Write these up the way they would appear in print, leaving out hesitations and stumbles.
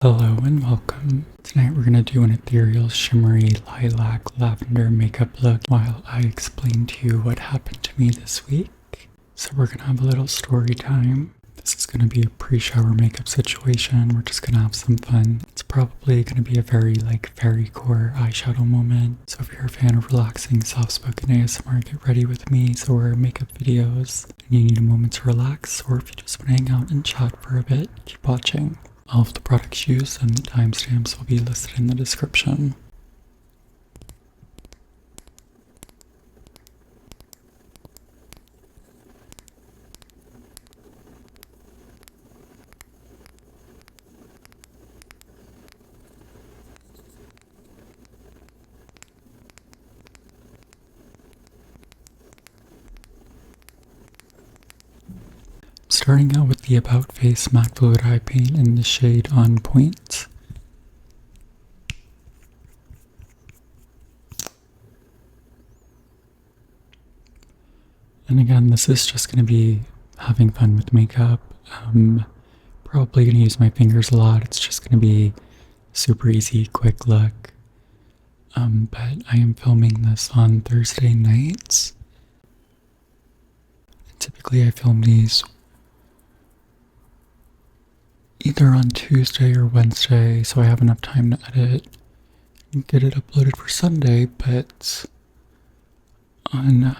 Hello and welcome. Tonight we're going to do an ethereal shimmery lilac lavender makeup look while I explain to you what happened to me this week. So we're going to have a little story time. This is going to be a pre-shower makeup situation. We're just going to have some fun. It's probably going to be a very Fairycore eyeshadow moment. So if you're a fan of relaxing soft-spoken ASMR, get ready with me. So we're makeup videos and you need a moment to relax, or if you just want to hang out and chat for a bit, keep watching. All of the products used and the timestamps will be listed in the description. Starting out with the About Face Matte Fluid Eye Paint in the shade On Point. And again, this is just going to be having fun with makeup. Probably going to use my fingers a lot. It's just going to be super easy, quick look. But I am filming this on Thursday nights. Typically I film these either on Tuesday or Wednesday, so I have enough time to edit and get it uploaded for Sunday. But on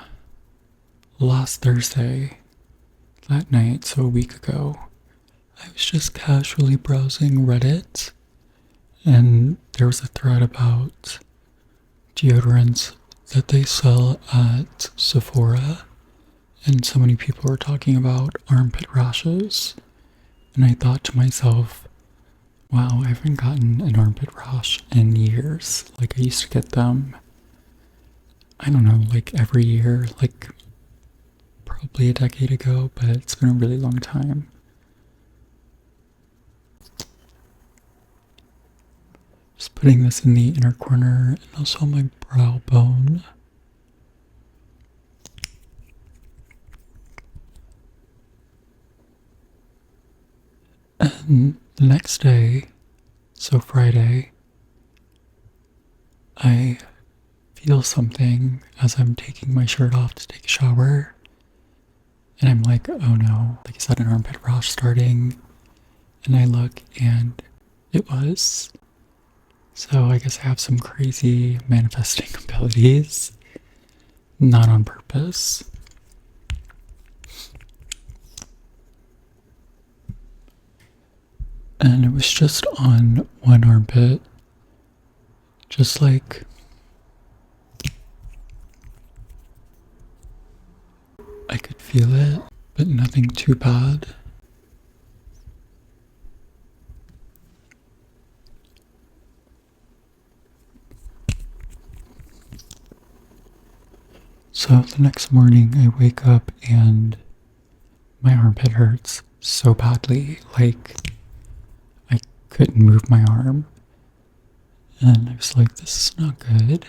last Thursday, that night, so a week ago, I was just casually browsing Reddit, and there was a thread about deodorants that they sell at Sephora, and so many people were talking about armpit rashes. And I thought to myself, wow, I haven't gotten an armpit rash in years. I used to get them, I don't know, every year, probably a decade ago, but it's been a really long time. Just putting this in the inner corner and also on my brow bone. And the next day, so Friday, I feel something as I'm taking my shirt off to take a shower. And I'm like, oh no, is that an armpit rash starting? And I look and it was. So I guess I have some crazy manifesting abilities. Not on purpose. And it was just on one armpit. Just I could feel it, but nothing too bad. So the next morning I wake up and my armpit hurts so badly, I couldn't move my arm. And I was like, this is not good.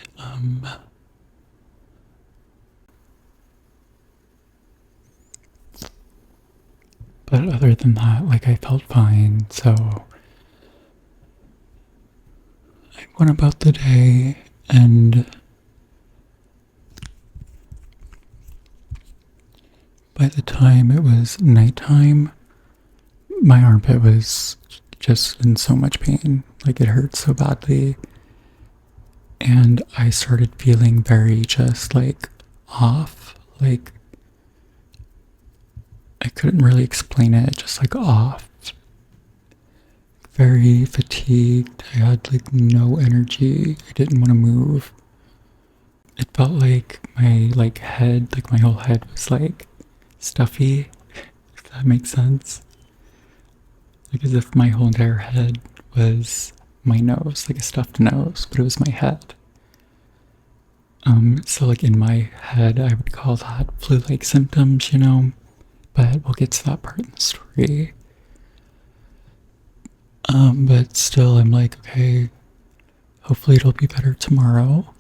But other than that, I felt fine, so I went about the day, and by the time it was nighttime, my armpit was just in so much pain. It hurt so badly. And I started feeling very just off. I couldn't really explain it, just off. Very fatigued. I had no energy. I didn't want to move. It felt like my head, my whole head was stuffy, if that makes sense. As if my whole entire head was my nose, a stuffed nose, but it was my head. So in my head, I would call that flu-like symptoms, but we'll get to that part in the story. But still, I'm okay, hopefully it'll be better tomorrow.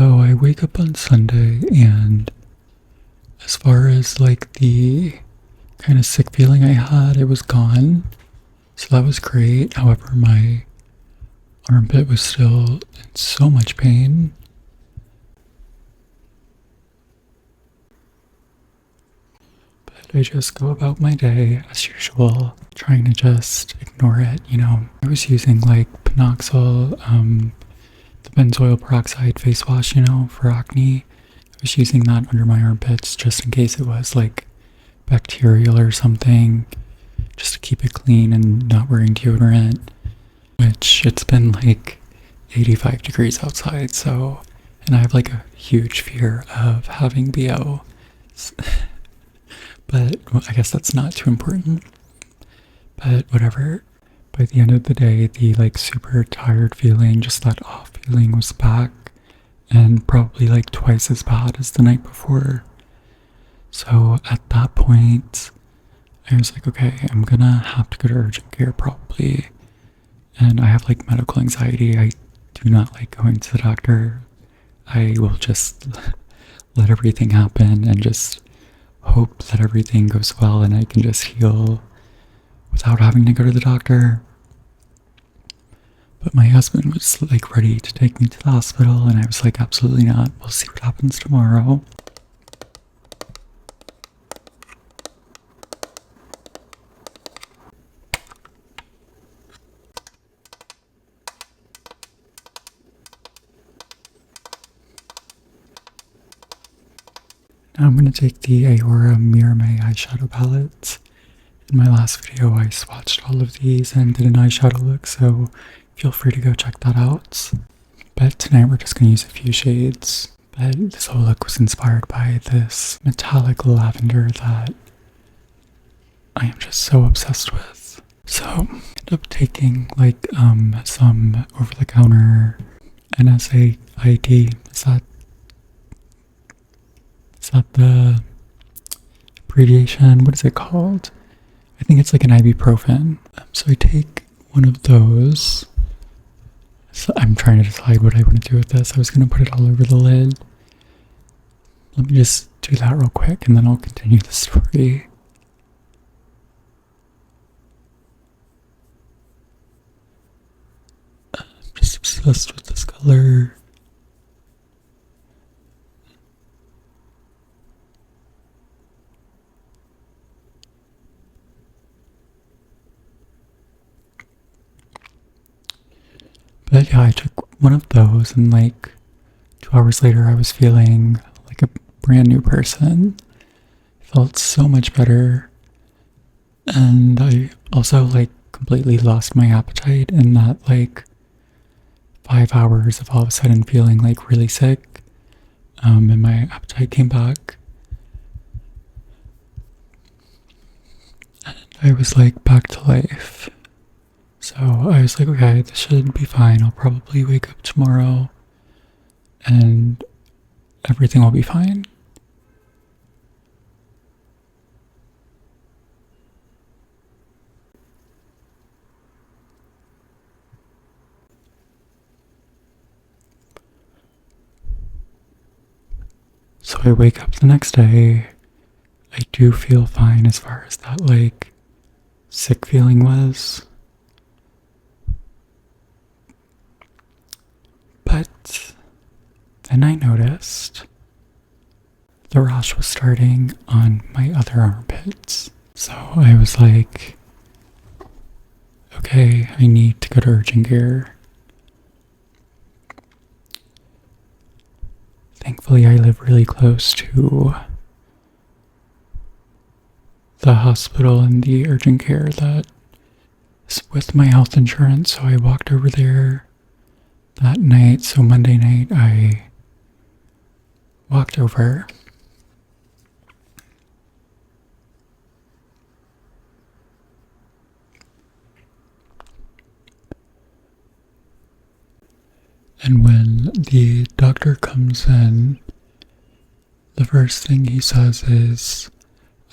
So I wake up on Sunday, and as far as like the kind of sick feeling I had, it was gone. So that was great. However, my armpit was still in so much pain. But I just go about my day as usual, trying to just ignore it, you know. I was using like Panoxyl, the benzoyl peroxide face wash, you know, for acne. I was using that under my armpits just in case it was like bacterial or something, just to keep it clean and not wearing deodorant, which it's been like 85 degrees outside, so, and I have like a huge fear of having BO, but well, I guess that's not too important, but whatever. By the end of the day, the like super tired feeling, just that off feeling was back, and probably like twice as bad as the night before. So at that point, I was like, okay, I'm gonna have to go to urgent care probably. And I have like medical anxiety. I do not like going to the doctor. I will just let everything happen and just hope that everything goes well and I can just heal without having to go to the doctor. But my husband was like ready to take me to the hospital, and I was like, absolutely not. We'll see what happens tomorrow. Now I'm going to take the AORA Mírame eyeshadow palette. In my last video, I swatched all of these and did an eyeshadow look, so feel free to go check that out. But tonight we're just going to use a few shades. But this whole look was inspired by this metallic lavender that I am just so obsessed with. So I ended up taking like some over-the-counter NSAID. Is that the abbreviation? What is it called? I think it's like an ibuprofen. So I take one of those. So I'm trying to decide what I want to do with this. I was going to put it all over the lid. Let me just do that real quick and then I'll continue the story. I'm just obsessed with this color. But yeah, I took one of those, and like 2 hours later I was feeling like a brand new person. Felt so much better. And I also like completely lost my appetite in that like 5 hours of all of a sudden feeling like really sick. And my appetite came back. And I was like back to life. So I was like, okay, this should be fine. I'll probably wake up tomorrow and everything will be fine. So I wake up the next day. I do feel fine as far as that like sick feeling was. But then I noticed the rash was starting on my other armpits. So I was like, okay, I need to go to urgent care. Thankfully, I live really close to the hospital and the urgent care that is with my health insurance, so I walked over there that night. So Monday night I walked over. And when the doctor comes in, the first thing he says is,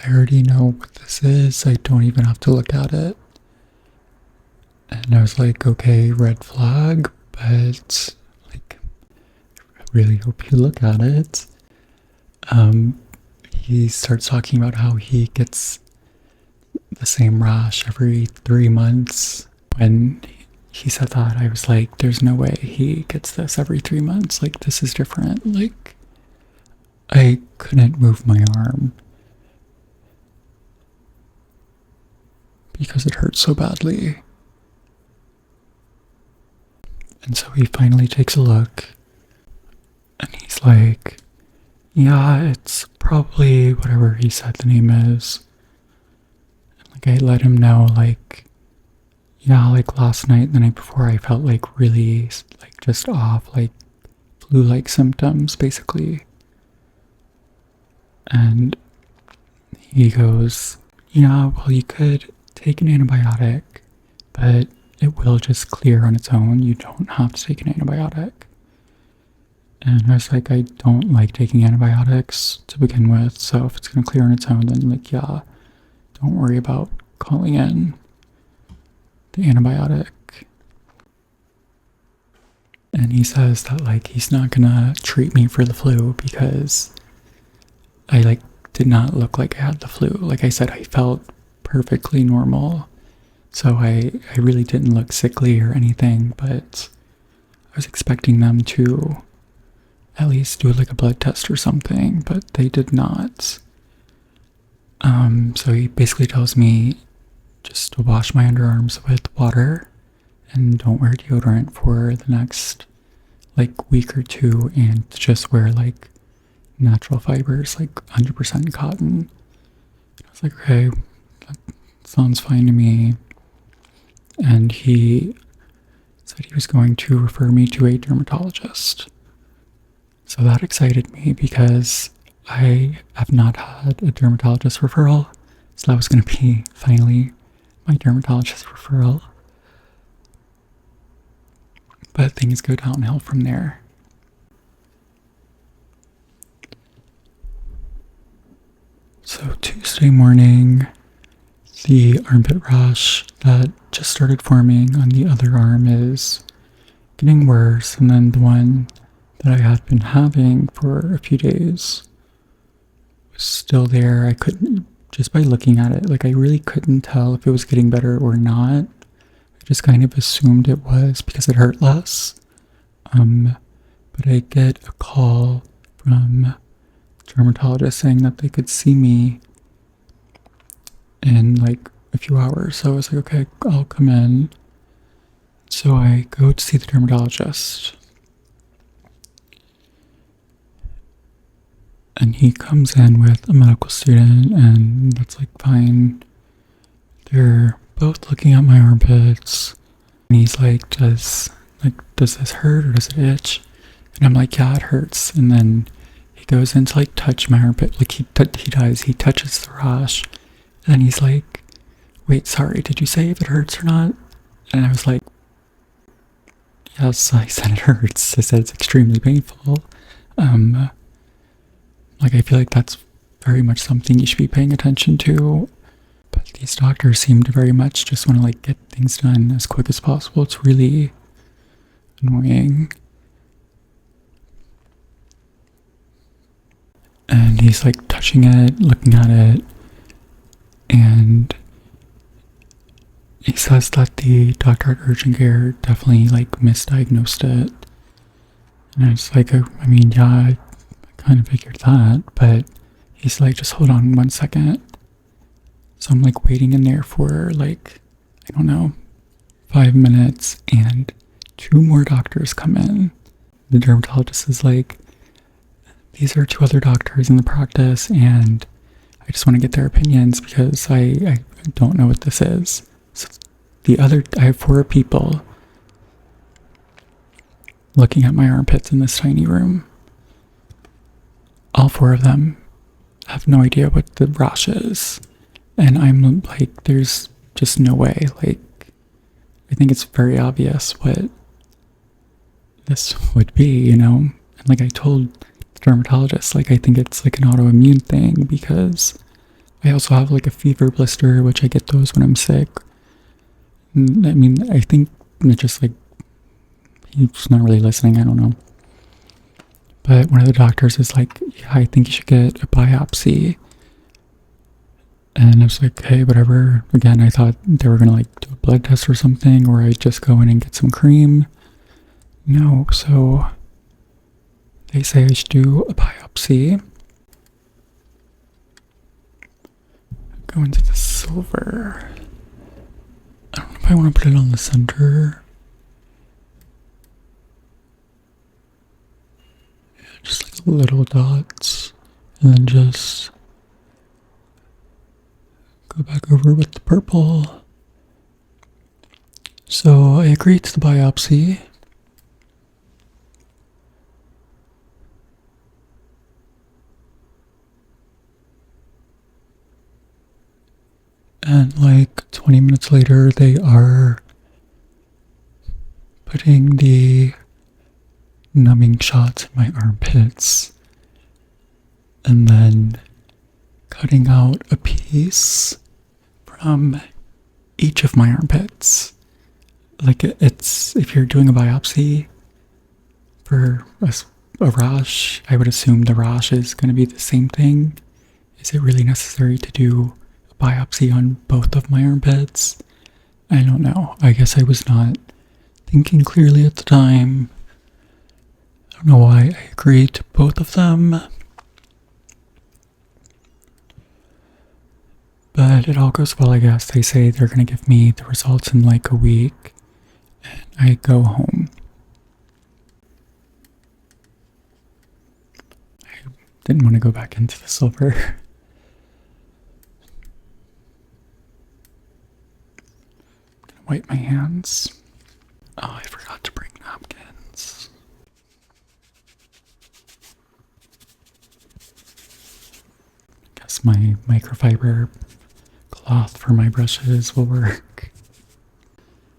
I already know what this is. I don't even have to look at it. And I was like, okay, red flag. But like, really hope you look at it. He starts talking about how he gets the same rash every 3 months. When he said that, I was like, there's no way he gets this every 3 months. Like, this is different. Like, I couldn't move my arm because it hurt so badly. And so he finally takes a look and he's like, yeah, it's probably whatever he said the name is. And like, I let him know, like, yeah, like last night, the night before, I felt like really, like, just off, like flu-like symptoms, basically. And he goes, yeah, well, you could take an antibiotic, but it will just clear on its own. You don't have to take an antibiotic. And I was like, I don't like taking antibiotics to begin with, so if it's going to clear on its own, then, like, yeah, don't worry about calling in the antibiotic. And he says that, like, he's not going to treat me for the flu because I, like, did not look like I had the flu. Like I said, I felt perfectly normal, so I really didn't look sickly or anything, but I was expecting them to at least do like a blood test or something, but they did not. So he basically tells me just to wash my underarms with water and don't wear deodorant for the next like week or two, and just wear like natural fibers, like 100% cotton. I was like, okay, that sounds fine to me. And he said he was going to refer me to a dermatologist. So that excited me because I have not had a dermatologist referral. So that was going to be finally my dermatologist referral. But things go downhill from there. So Tuesday morning, the armpit rash that just started forming on the other arm is getting worse, and then the one that I had been having for a few days was still there. I couldn't, just by looking at it, like I really couldn't tell if it was getting better or not. I just kind of assumed it was because it hurt less. But I get a call from a dermatologist saying that they could see me in like a few hours. So I was like, okay, I'll come in. So I go to see the dermatologist. And he comes in with a medical student, and that's like fine. They're both looking at my armpits. And he's like, does this hurt or does it itch? And I'm like, yeah, it hurts. And then he goes in to like touch my armpit. Like he does. He touches the rash. And then he's like, wait, sorry, did you say if it hurts or not? And I was like, yes, I said it hurts. I said it's extremely painful. Like, I feel like that's very much something you should be paying attention to. But these doctors seem to very much just want to, like, get things done as quick as possible. It's really annoying. And he's, like, touching it, looking at it, and he says that the doctor at urgent care definitely, like, misdiagnosed it. And I was like, I mean, yeah, I kind of figured that, but he's like, just hold on 1 second. So I'm like waiting in there for like, I don't know, 5 minutes, and 2 more doctors come in. The dermatologist is like, these are 2 other doctors in the practice, and I just want to get their opinions because I don't know what this is. So I have 4 people looking at my armpits in this tiny room. All 4 of them have no idea what the rash is. And I'm like, there's just no way. Like, I think it's very obvious what this would be, you know? And like I told the dermatologist, like, I think it's like an autoimmune thing because I also have like a fever blister, which I get those when I'm sick. And, I mean, I think it's just like, he's not really listening, I don't know. But one of the doctors is like, yeah, I think you should get a biopsy. And I was like, hey, whatever. Again, I thought they were gonna like do a blood test or something, or I'd just go in and get some cream. No, so they say I should do a biopsy. Go into the silver. I don't know if I want to put it on the center. Yeah, just like little dots. And then just go back over with the purple. So I agreed to the biopsy. And like 20 minutes later, they are putting the numbing shots in my armpits and then cutting out a piece from each of my armpits. Like it's, if you're doing a biopsy for a rash, I would assume the rash is going to be the same thing. Is it really necessary to do biopsy on both of my armpits? I don't know. I guess I was not thinking clearly at the time. I don't know why I agreed to both of them. But it all goes well, I guess. They say they're going to give me the results in like a week. And I go home. I didn't want to go back into the silver. Wipe my hands. Oh, I forgot to bring napkins. Guess my microfiber cloth for my brushes will work.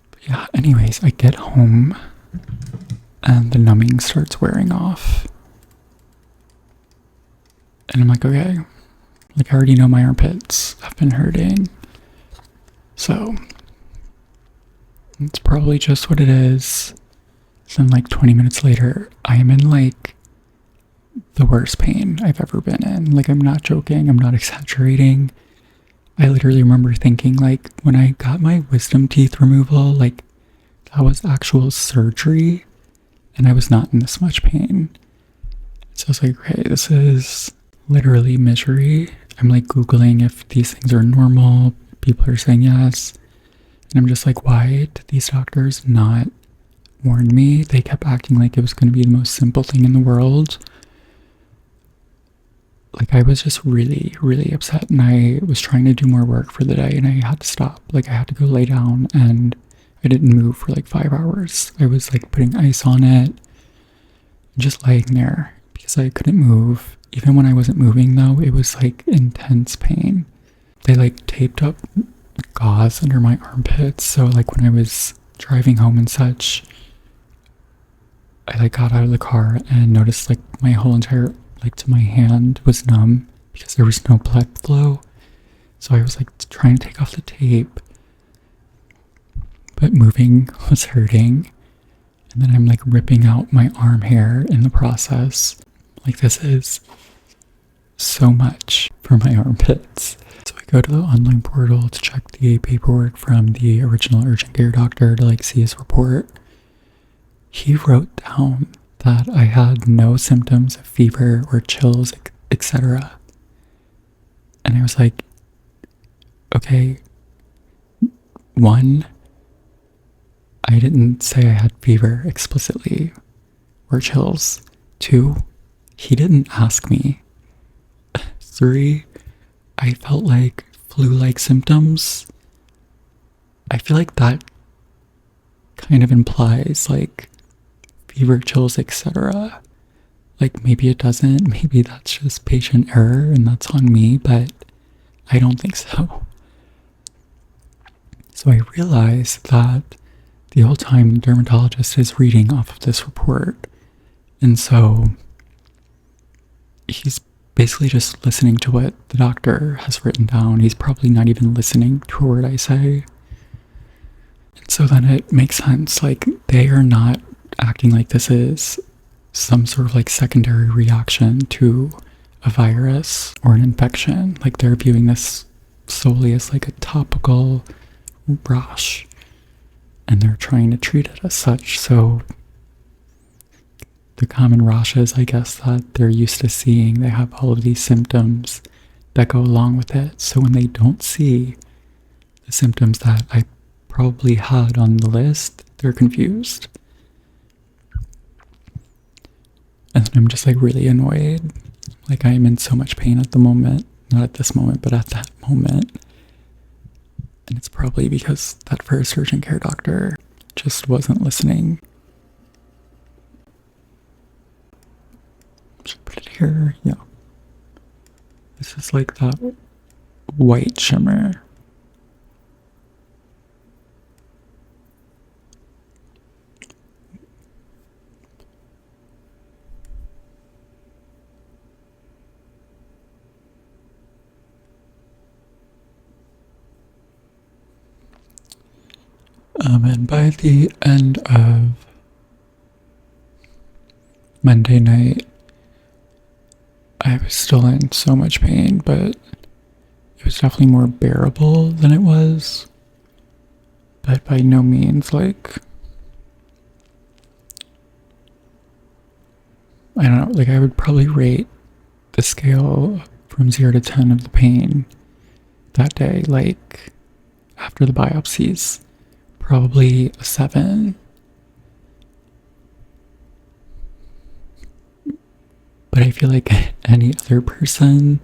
But yeah, anyways, I get home and the numbing starts wearing off. And I'm like, okay, like I already know my armpits have been hurting. So it's probably just what it is. Then like 20 minutes later, I am in like the worst pain I've ever been in. Like I'm not joking, I'm not exaggerating. I literally remember thinking like when I got my wisdom teeth removal, like that was actual surgery and I was not in this much pain. So I was like, okay, this is literally misery. I'm like Googling if these things are normal. People are saying yes. And I'm just like, why did these doctors not warn me? They kept acting like it was going to be the most simple thing in the world. Like I was just really, really upset and I was trying to do more work for the day and I had to stop. Like I had to go lay down and I didn't move for like 5 hours. I was like putting ice on it, just laying there because I couldn't move. Even when I wasn't moving though, it was like intense pain. They like taped up gauze under my armpits, so like when I was driving home and such, I like got out of the car and noticed like my whole entire, like to my hand was numb because there was no blood flow. So I was like trying to take off the tape, but moving was hurting. And then I'm like ripping out my arm hair in the process. Like this is so much for my armpits. So I go to the online portal to check the paperwork from the original urgent care doctor to like see his report. He wrote down that I had no symptoms of fever or chills, etc. And I was like, okay, one, I didn't say I had fever explicitly or chills. Two, he didn't ask me. Three, I felt like flu-like symptoms. I feel like that kind of implies like fever, chills, etc. Like maybe it doesn't, maybe that's just patient error and that's on me, but I don't think so. So I realized that the whole time the dermatologist is reading off of this report, and so he's basically just listening to what the doctor has written down. He's probably not even listening to a word I say. And so then it makes sense, like they are not acting like this is some sort of like secondary reaction to a virus or an infection. Like they're viewing this solely as like a topical rash, and they're trying to treat it as such. So the common rashes, I guess, that they're used to seeing, they have all of these symptoms that go along with it. So when they don't see the symptoms that I probably had on the list, they're confused. And then I'm just like really annoyed. Like I am in so much pain at the moment. Not at this moment, but at that moment. And it's probably because that first urgent care doctor just wasn't listening. Should put it here. Yeah. This is like that white shimmer. And by the end of Monday night, I was still in so much pain, but it was definitely more bearable than it was. But by no means, like, I don't know, like I would probably rate the scale from 0 to 10 of the pain that day, like after the biopsies, probably a 7. But I feel like any other person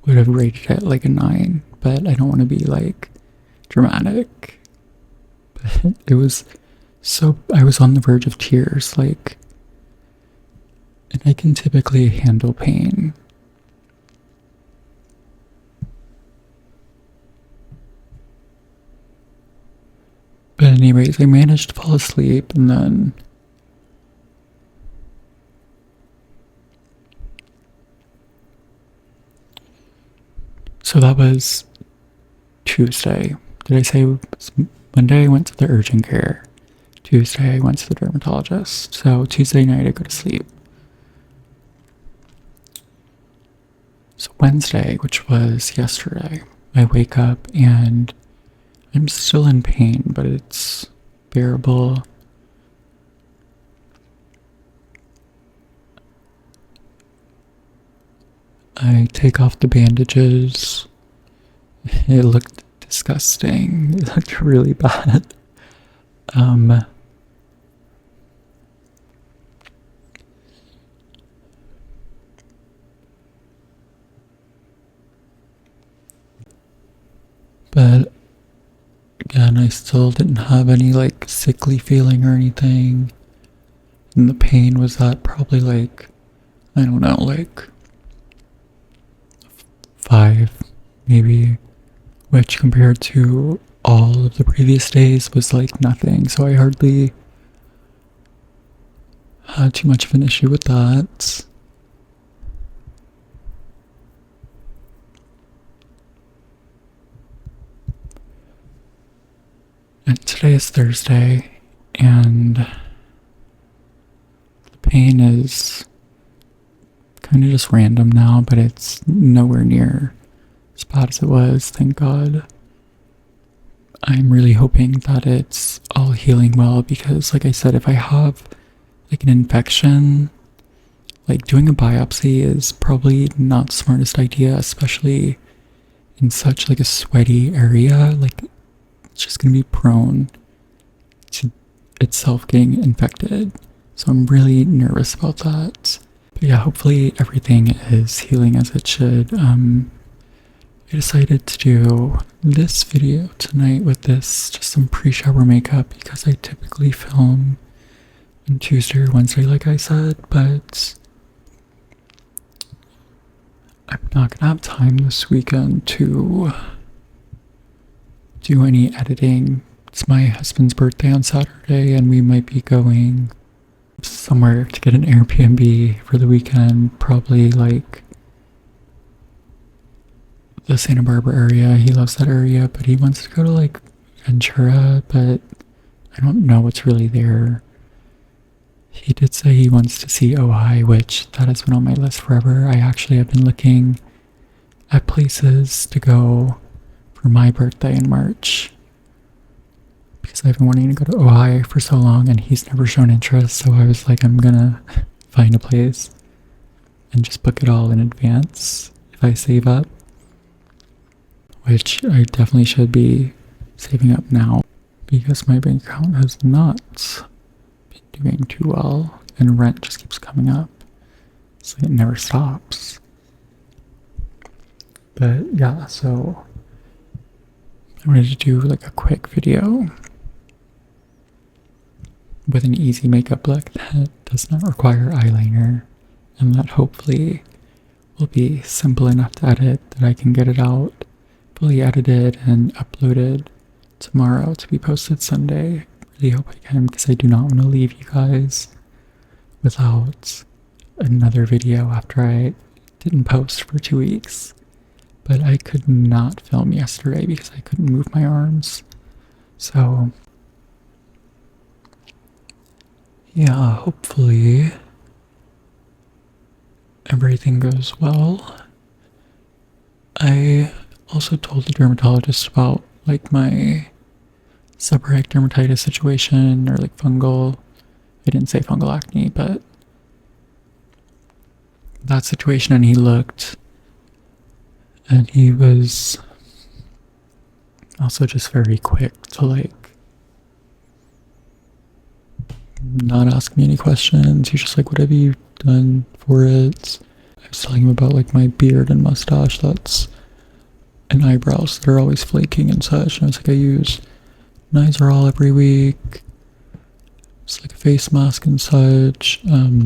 would have rated it like a 9. But I don't want to be like dramatic. But it was so, I was on the verge of tears, like, and I can typically handle pain. But anyways, I managed to fall asleep, and then so that was Tuesday. Did I say it was Monday I went to the urgent care. Tuesday I went to the dermatologist. So Tuesday night I go to sleep. So Wednesday, which was yesterday, I wake up and I'm still in pain, but it's bearable. I take off the bandages. It looked disgusting. It looked really bad. But again, I still didn't have any like sickly feeling or anything. And the pain was at probably like, I don't know, like 5 maybe, which compared to all of the previous days was like nothing. So I hardly had too much of an issue with that. And today is Thursday, and the pain is kind of just random now, but it's nowhere near as bad as it was, thank God. I'm really hoping that it's all healing well, because like I said, if I have like an infection, like doing a biopsy is probably not the smartest idea, especially in such like a sweaty area. Like it's just gonna be prone to itself getting infected. So I'm really nervous about that. But yeah, hopefully everything is healing as it should. I decided to do this video tonight with this, just some pre-shower makeup, because I typically film on Tuesday or Wednesday, like I said, but I'm not gonna have time this weekend to do any editing. It's my husband's birthday on Saturday, and we might be going somewhere to get an Airbnb for the weekend, probably like the Santa Barbara area. He loves that area, but he wants to go to like Ventura, but I don't know what's really there. he did say he wants to see Ojai, which that has been on my list forever. I actually have been looking at places to go for my birthday in March because I've been wanting to go to Ojai for so long and he's never shown interest, so I was like, I'm gonna find a place and just book it all in advance if I save up, which I definitely should be saving up now because my bank account has not been doing too well and rent just keeps coming up, so it never stops. But yeah, so I wanted to do like a quick video with an easy makeup look that does not require eyeliner and that hopefully will be simple enough to edit that I can get it out fully edited and uploaded tomorrow to be posted Sunday. Really hope I can because I do not want to leave you guys without another video after I didn't post for 2 weeks. But I could not film yesterday because I couldn't move my arms. So yeah, hopefully everything goes well. I also told the dermatologist about like my seborrheic dermatitis situation or like fungal. I didn't say fungal acne, but that situation, and he looked and he was also just very quick to like not ask me any questions. He's just like, what have you done for it? I was telling him about like my beard and mustache that's and eyebrows that are always flaking and such, and I was like, I use Nizoral every week. It's like a face mask and such. Like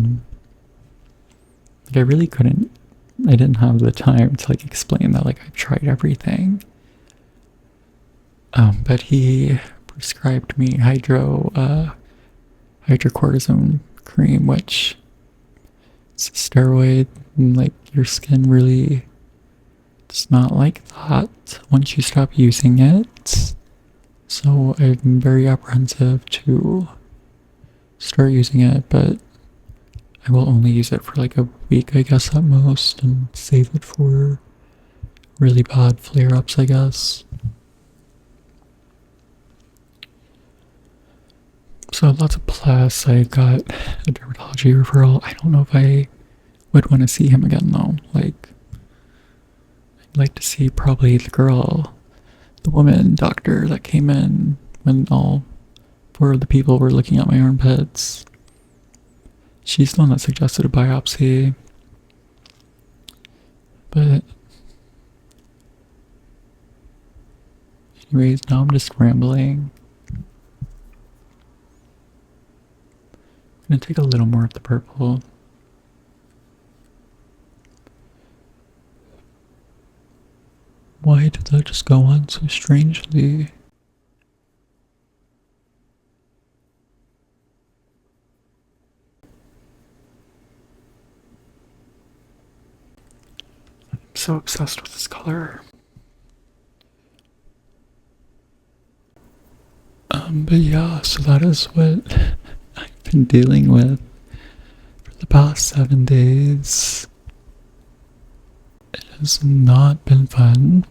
I really couldn't, I didn't have the time to like explain that like I've tried everything. But he prescribed me hydrocortisone cream, which it's a steroid, and like your skin really does not like that once you stop using it. So I'm very apprehensive to start using it, but I will only use it for like a week, I guess, at most, and save it for really bad flare-ups, I guess. So lots of plus. I got a dermatology referral. I don't know if I would want to see him again though. Like, I'd like to see probably the woman doctor that came in when all 4 of the people were looking at my armpits. She's the one that suggested a biopsy. But anyways, now I'm just rambling. I'm gonna take a little more of the purple. Why did that just go on so strangely? I'm so obsessed with this color. But yeah, so that is what I've been dealing with for the past 7 days. It has not been fun.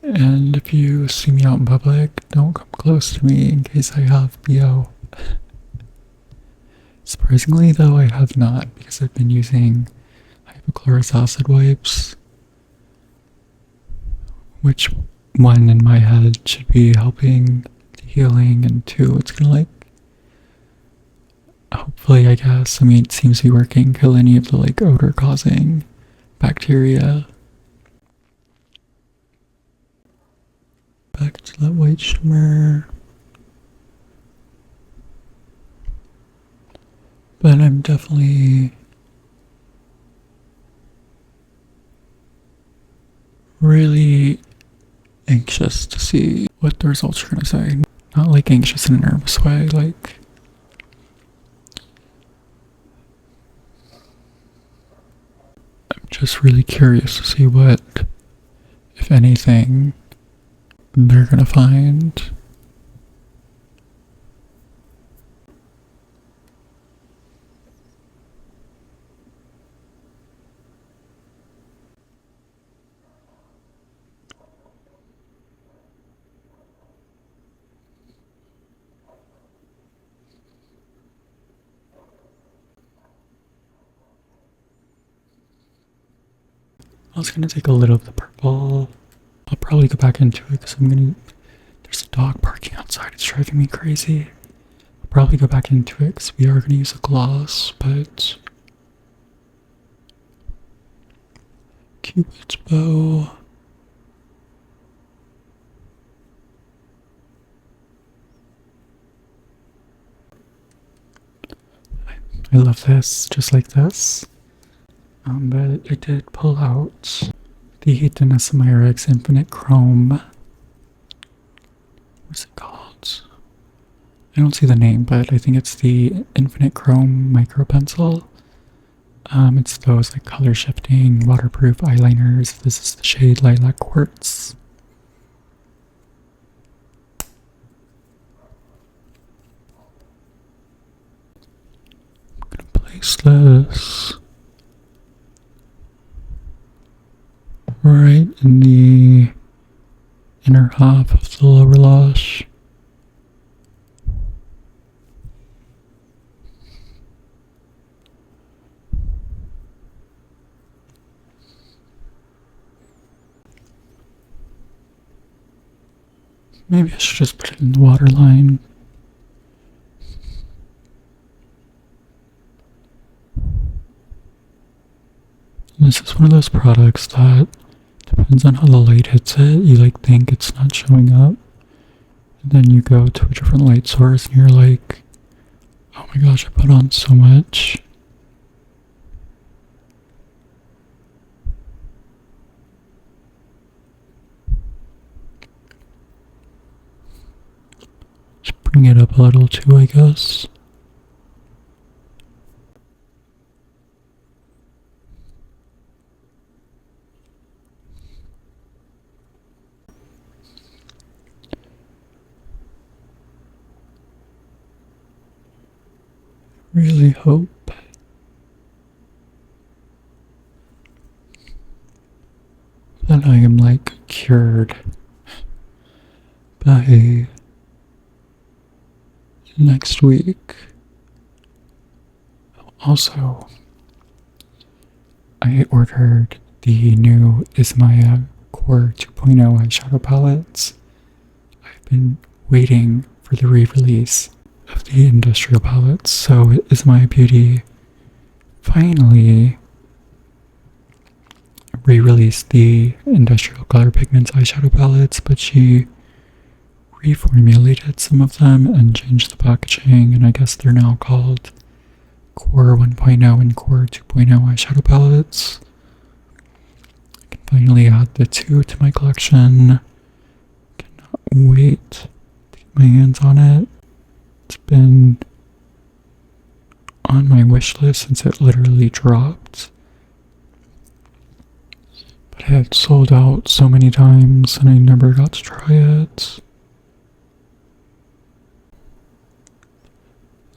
And if you see me out in public, don't come close to me in case I have BO. Surprisingly though, I have not, because I've been using hypochlorous acid wipes, which 1 in my head should be helping the healing, and 2, it's gonna like, hopefully, I guess, I mean, it seems to be working, kill any of the like odor causing bacteria. Back to that white shimmer. But I'm definitely really anxious to see what the results are gonna say. Not like anxious in a nervous way, like I'm just really curious to see what, if anything, they're gonna find. I was gonna take a little of the purple. I'll probably go back into it because there's a dog barking outside. It's driving me crazy. I'll probably go back into it because we are gonna use a gloss, but Cupid's bow. I love this, just like this. But I did pull out the Danessa Myricks Infinite Chrome. What's it called? I don't see the name, but I think it's the Infinite Chrome Micro Pencil. It's those like color shifting, waterproof eyeliners. This is the shade Lilac Quartz. I'm gonna place this right in the inner half of the lower lash. Maybe I should just put it in the waterline. This is one of those products that depends on how the light hits it. You like think it's not showing up, and then you go to a different light source and you're like, oh my gosh, I put on so much. Just bring it up a little too, I guess. Really hope that I am like cured by next week. Also, I ordered the new Ismaya Core 2.0 eyeshadow palettes. I've been waiting for the re-release of the industrial palettes, so Ismaya Beauty finally re-released the industrial color pigments eyeshadow palettes, but she reformulated some of them and changed the packaging, and I guess they're now called Core 1.0 and Core 2.0 eyeshadow palettes. I can finally add the two to my collection. Cannot wait to get my hands on it. It's been on my wish list since it literally dropped, but it had sold out so many times and I never got to try it.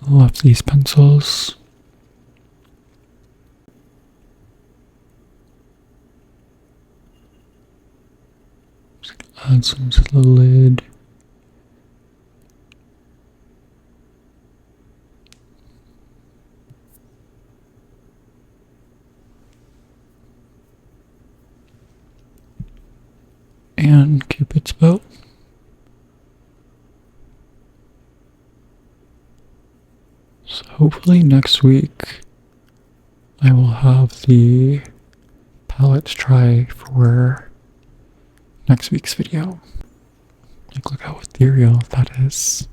I love these pencils. Just gonna add some to the lid. And Cupid's bow. So hopefully next week I will have the palette to try for next week's video. Like, look how ethereal that is.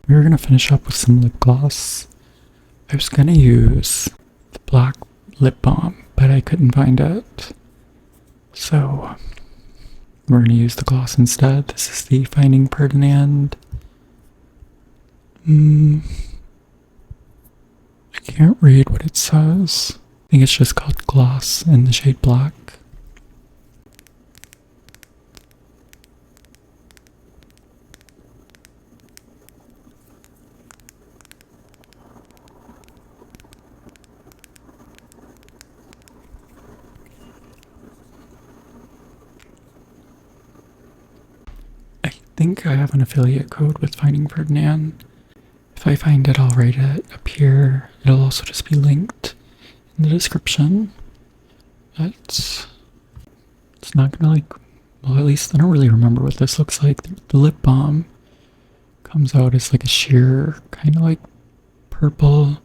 We were gonna finish up with some lip gloss. I was gonna use the black lip balm, but I couldn't find it. So we're gonna use the gloss instead. This is the Finding Ferdinand. I can't read what it says. I think it's just called Gloss in the shade Black. I think I have an affiliate code with Finding Ferdinand. If If I find it, I'll write it up here. It'll also just be linked in the description. But it's not gonna well, at least I don't really remember what this looks like. The lip balm comes out as like a sheer kind of like purple.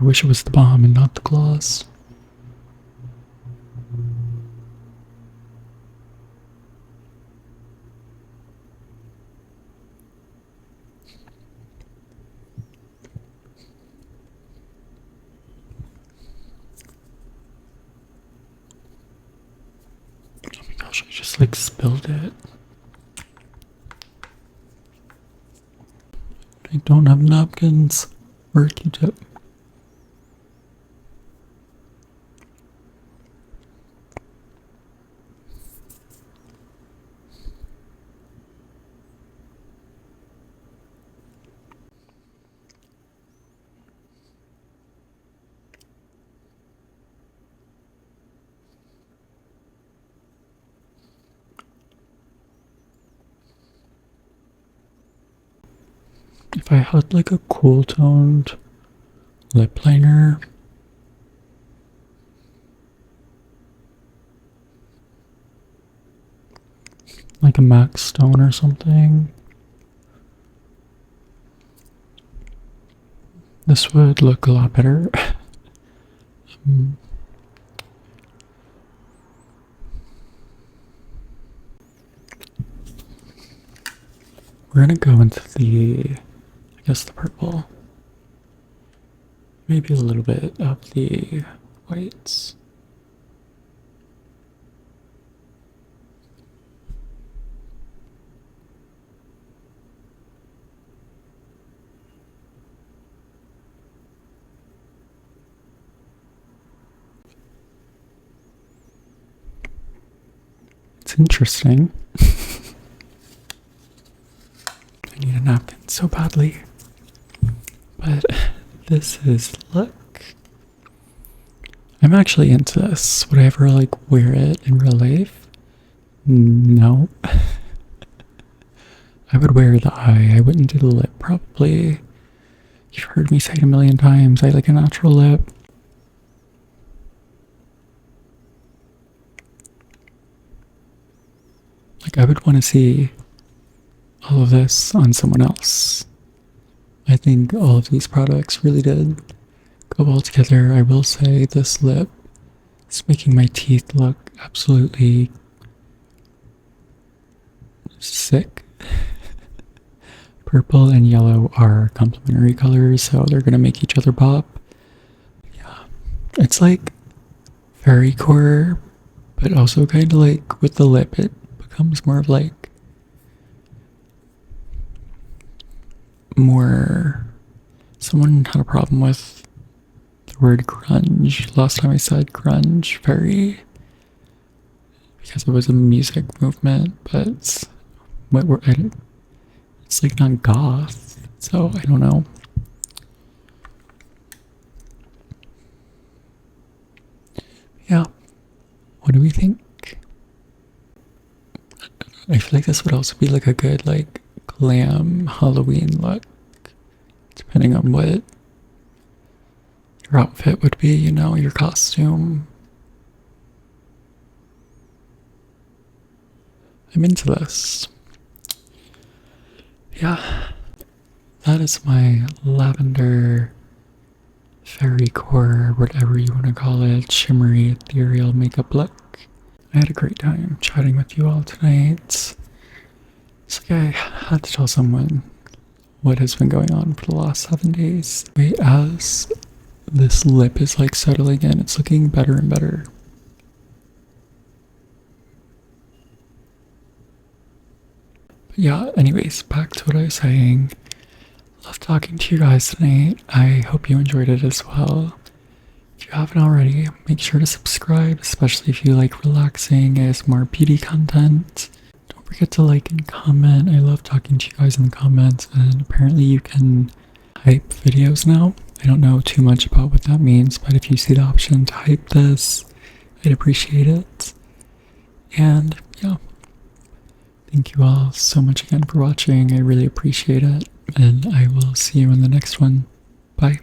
I wish it was the balm and not the gloss. Oh my gosh, I just like spilled it. I don't have napkins or a Q-tip. If I had like a cool toned lip liner, like a MAC Stone or something, this would look a lot better. We're gonna go into I guess the purple. Maybe a little bit of the whites. It's interesting. I need a napkin so badly. But this is look. I'm actually into this. Would I ever like wear it in real life? No. I would wear the eye. I wouldn't do the lip probably. You've heard me say it a million times. I like a natural lip. Like I would want to see all of this on someone else. I think all of these products really did go well together. I will say this lip is making my teeth look absolutely sick. Purple and yellow are complementary colors, so they're gonna make each other pop. Yeah, it's like Fairycore, but also kind of like with the lip, it becomes more of like someone had a problem with the word grunge last time I said grunge very because it was a music movement, but it's like not goth, so I don't know. Yeah, what do we think? I feel like this would also be like a good like glam Halloween look, depending on what your outfit would be, you know, your costume. I'm into this. Yeah, that is my Lavender Fairycore, whatever you want to call it, shimmery ethereal makeup look. I had a great time chatting with you all tonight. It's like I had to tell someone what has been going on for the last 7 days. Wait, as this lip is like settling in, it's looking better and better. But yeah, anyways, back to what I was saying. Love talking to you guys tonight. I hope you enjoyed it as well. If you haven't already, make sure to subscribe, especially if you like relaxing ASMR beauty content. Don't forget to like and comment. I love talking to you guys in the comments, and apparently you can hype videos now. I don't know too much about what that means, but if you see the option to hype this, I'd appreciate it. And yeah, thank you all so much again for watching. I really appreciate it, and I will see you in the next one. Bye.